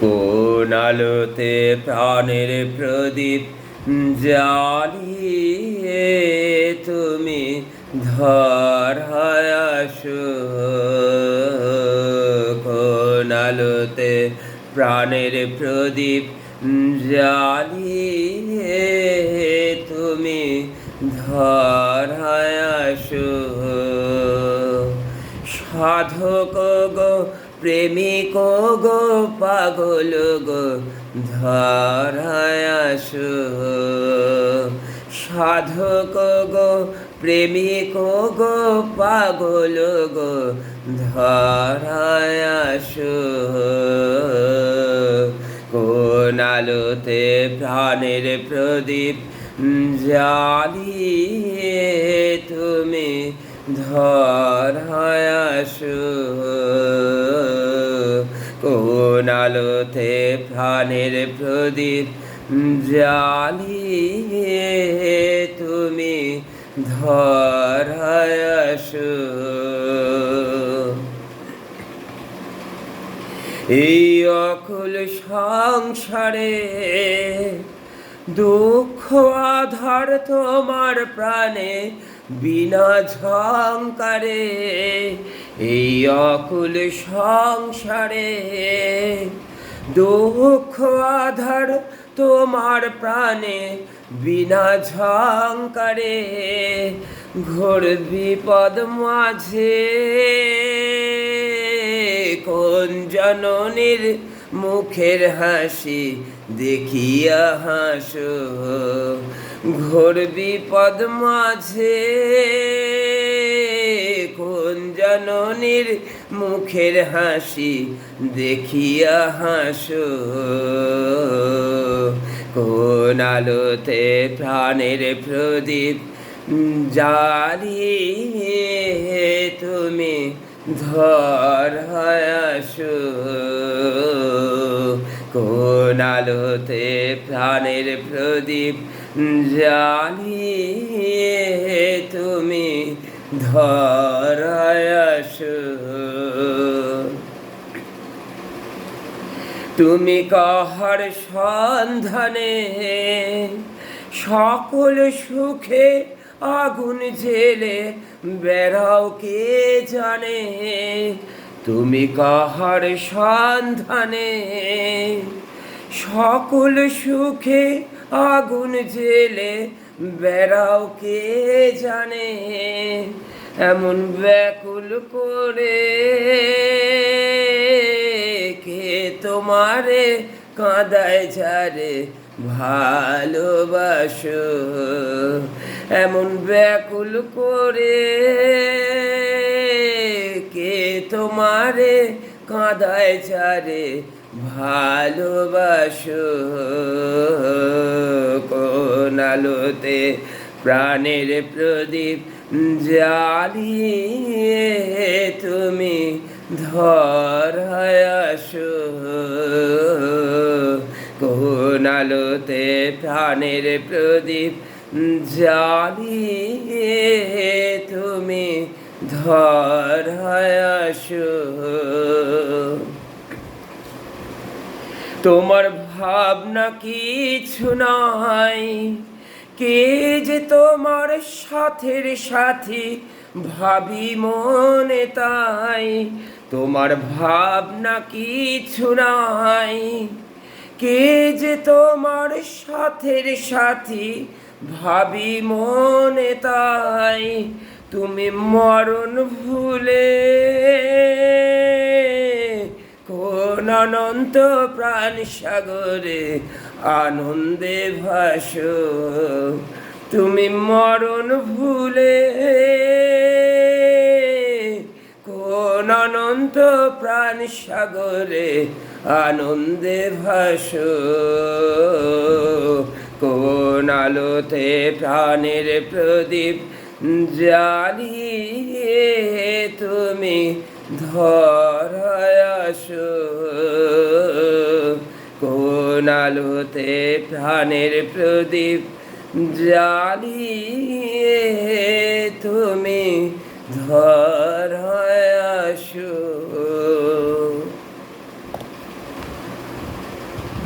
কোন আলোতে প্রাণের প্রদীপ জ্বালিয়ে তুমি ধরায় আসো, কোন আলোতে প্রাণের প্রদীপ জ্বালিয়ে তুমি ধরায় আসো। সাধক গো, প্রেমিক গো, পাগল গো, ধরায় আসো। সাধক গো, প্রেমিক গো, পাগল গো, ধরায় আসো। কোন আলোতে প্রাণের প্রদীপ জ্বালিয়ে তুমি ধরায় আসো, কোন আলোতে প্রাণের প্রদীপ জ্বালিয়ে তুমি ধরায় আসো। এই অকুল সংসারে দুঃখ আধার তোমার প্রাণে বিনা ঝংকারে, এই অকুল সংসারে দুঃখ আধার তোমার প্রাণে বিনা ঝংকারে, ঘোর বিপদ মাঝে কোন জননীর মুখের হাসি দেখিয়া হাসো, ঘোর বিপদ মাঝে কোন জননীর মুখের হাসি দেখিয়া হাসো। কোন আলোতে প্রাণের প্রদীপ জ্বালিয়ে তুমি ধরায় আসো, কোন আলোতে প্রাণের প্রদীপ জ্বালিয়ে তুমি ধরায় আসো। তুমি কাহার সন্ধানে সকল সুখে আগুন জেলে বেড়াও কে জানে, তুমি কাহার সন্ধানে সকল সুখে আগুন জেলে বেড়াও কে জানে, এমন ব্যাকুল করে কে তোমারে কাঁদায় যারে ভালোবাসো, এমন ব্যাকুল করে কে তোমারে কাঁদায় যারে ভালোবাসো। কোন আলোতে প্রাণের প্রদীপ জ্বালিয়ে তুমি ধরায় আসো, কোন আলোতে প্রাণের প্রদীপ জ্বালিয়ে তুমি ধরায় আসো। তোমার ভাবনা কিছু নাই, কে যে তোমার সাথের সাথী ভাবি মনে তাই, তোমার ভাবনা কিছু নাই, কে যে তোমার সাথের সাথী ভাবি মনে তাই, তুমি মরণ ভুলে কোন অনন্ত প্রাণ সাগরে আনন্দে ভাসো, তুমি মরণ ভুলে কোন অনন্ত প্রাণ সাগরে আনন্দে ভাসো। কোন আলোতে প্রাণের প্রদীপ জ্বালিয়ে তুমি ধরায় আসো, কোন আলোতে প্রাণের প্রদীপ জ্বালিয়ে ধরায় আসো